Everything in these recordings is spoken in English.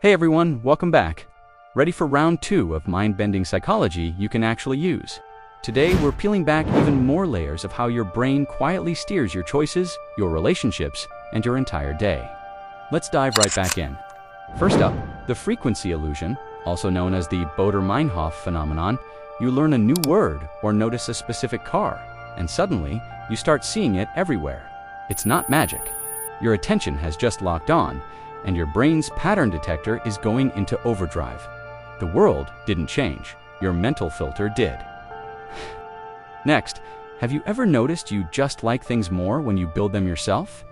Hey everyone, welcome back. Ready for round 2 of mind-bending psychology you can actually use. Today we're peeling back even more layers of how your brain quietly steers your choices, your relationships, and your entire day. Let's dive right back in. First up, the frequency illusion, also known as the Baader-Meinhof phenomenon. You learn a new word or notice a specific car, and suddenly you start seeing it everywhere. It's not magic. Your attention has just locked on, and your brain's pattern detector is going into overdrive. The world didn't change, your mental filter did. Next, have you ever noticed you just like things more when you build them yourself?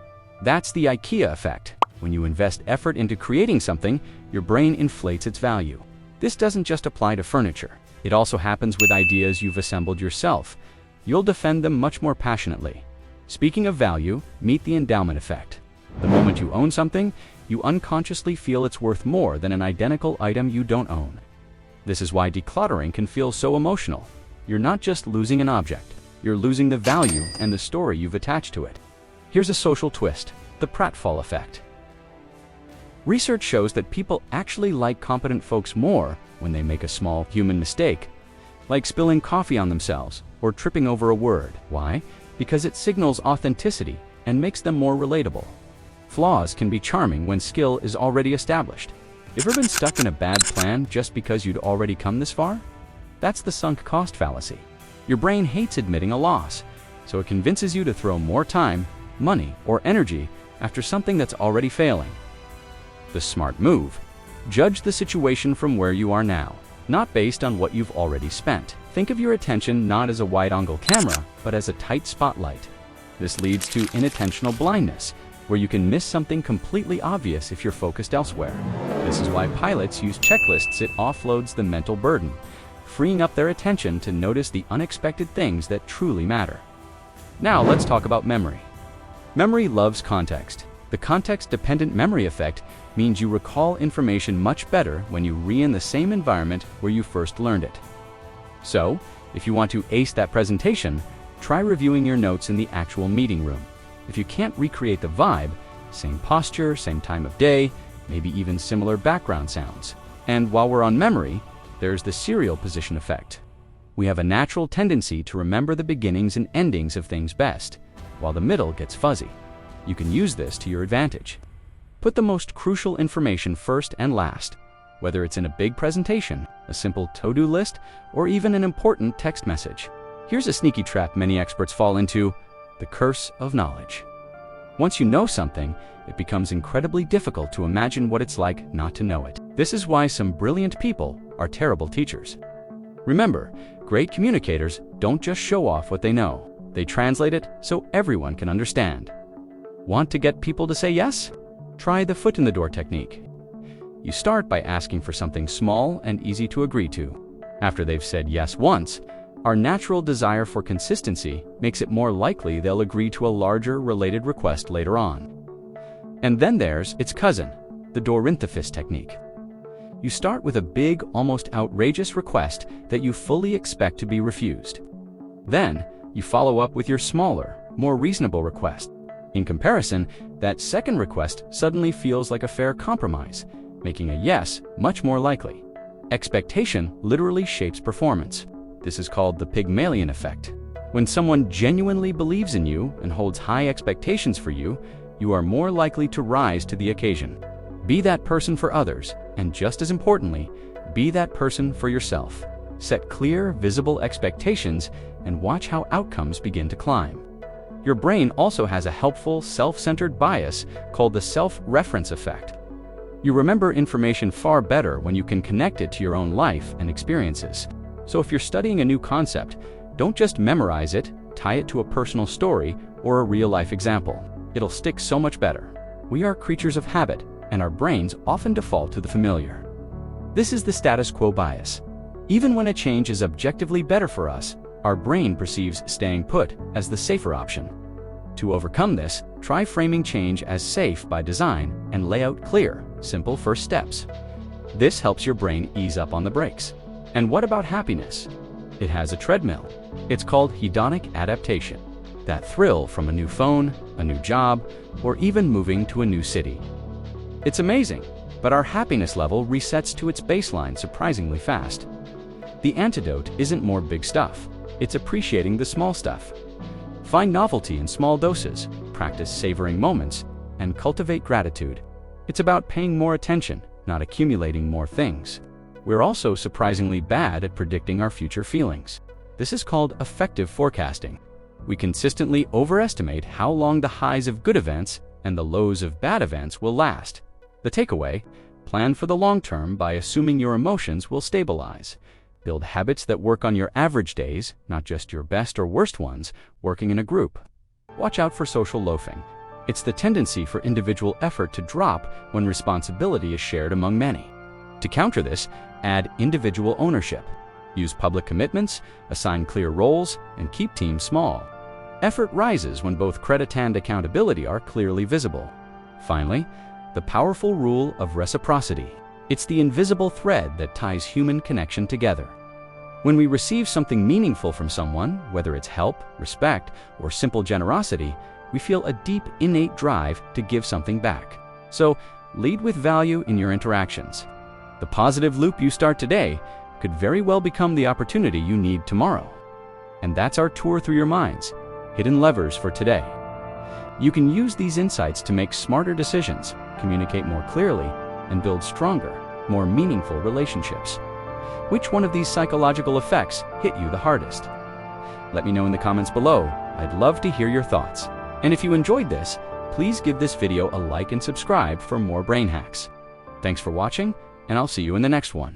That's the IKEA effect. When you invest effort into creating something, your brain inflates its value. This doesn't just apply to furniture. It also happens with ideas you've assembled yourself. You'll defend them much more passionately. Speaking of value, meet the endowment effect. The moment you own something, you unconsciously feel it's worth more than an identical item you don't own. This is why decluttering can feel so emotional. You're not just losing an object, you're losing the value and the story you've attached to it. Here's a social twist, the pratfall effect. Research shows that people actually like competent folks more when they make a small human mistake, like spilling coffee on themselves or tripping over a word. Why? Because it signals authenticity and makes them more relatable. Flaws can be charming when skill is already established. Ever been stuck in a bad plan just because you'd already come this far? That's the sunk cost fallacy. Your brain hates admitting a loss, so it convinces you to throw more time, money, or energy after something that's already failing. The smart move: judge the situation from where you are now, not based on what you've already spent. Think of your attention not as a wide-angle camera, but as a tight spotlight. This leads to inattentional blindness, where you can miss something completely obvious if you're focused elsewhere. This is why pilots use checklists. It offloads the mental burden, freeing up their attention to notice the unexpected things that truly matter. Now let's talk about memory. Memory loves context. The context-dependent memory effect means you recall information much better when you re-in the same environment where you first learned it. So, if you want to ace that presentation, try reviewing your notes in the actual meeting room. If you can't recreate the vibe, same posture, same time of day, maybe even similar background sounds. And while we're on memory, there's the serial position effect. We have a natural tendency to remember the beginnings and endings of things best, while the middle gets fuzzy. You can use this to your advantage. Put the most crucial information first and last, whether it's in a big presentation, a simple to-do list, or even an important text message. Here's a sneaky trap many experts fall into: the curse of knowledge. Once you know something, it becomes incredibly difficult to imagine what it's like not to know it. This is why some brilliant people are terrible teachers. Remember, great communicators don't just show off what they know. They translate it so everyone can understand. Want to get people to say yes? Try the foot in the door technique. You start by asking for something small and easy to agree to. After they've said yes once, our natural desire for consistency makes it more likely they'll agree to a larger related request later on. And then there's its cousin, the Dorinthofist technique. You start with a big, almost outrageous request that you fully expect to be refused. Then, you follow up with your smaller, more reasonable request. In comparison, that second request suddenly feels like a fair compromise, making a yes much more likely. Expectation literally shapes performance. This is called the Pygmalion effect. When someone genuinely believes in you and holds high expectations for you, you are more likely to rise to the occasion. Be that person for others, and just as importantly, be that person for yourself. Set clear, visible expectations and watch how outcomes begin to climb. Your brain also has a helpful, self-centered bias called the self-reference effect. You remember information far better when you can connect it to your own life and experiences. So if you're studying a new concept, don't just memorize it, tie it to a personal story or a real-life example. It'll stick so much better. We are creatures of habit, and our brains often default to the familiar. This is the status quo bias. Even when a change is objectively better for us, our brain perceives staying put as the safer option. To overcome this, try framing change as safe by design and lay out clear, simple first steps. This helps your brain ease up on the brakes. And what about happiness? It has a treadmill. It's called hedonic adaptation. That thrill from a new phone, a new job, or even moving to a new city. It's amazing. but our happiness level resets to its baseline surprisingly fast. The antidote isn't more big stuff, it's appreciating the small stuff. Find novelty in small doses, practice savoring moments, and cultivate gratitude. It's about paying more attention, not accumulating more things. We're also surprisingly bad at predicting our future feelings. This is called effective forecasting. We consistently overestimate how long the highs of good events and the lows of bad events will last. The takeaway: plan for the long term by assuming your emotions will stabilize. Build habits that work on your average days, not just your best or worst ones, working in a group. Watch out for social loafing. It's the tendency for individual effort to drop when responsibility is shared among many. To counter this, add individual ownership. Use public commitments, assign clear roles, and keep teams small. Effort rises when both credit and accountability are clearly visible. Finally, the powerful rule of reciprocity. It's the invisible thread that ties human connection together. When we receive something meaningful from someone, whether it's help, respect, or simple generosity, we feel a deep, innate drive to give something back. So, lead with value in your interactions. The positive loop you start today could very well become the opportunity you need tomorrow. And that's our tour through your minds, hidden levers for today. You can use these insights to make smarter decisions, communicate more clearly, and build stronger, more meaningful relationships. Which one of these psychological effects hit you the hardest? Let me know in the comments below. I'd love to hear your thoughts. And if you enjoyed this, please give this video a like and subscribe for more brain hacks. Thanks for watching, and I'll see you in the next one.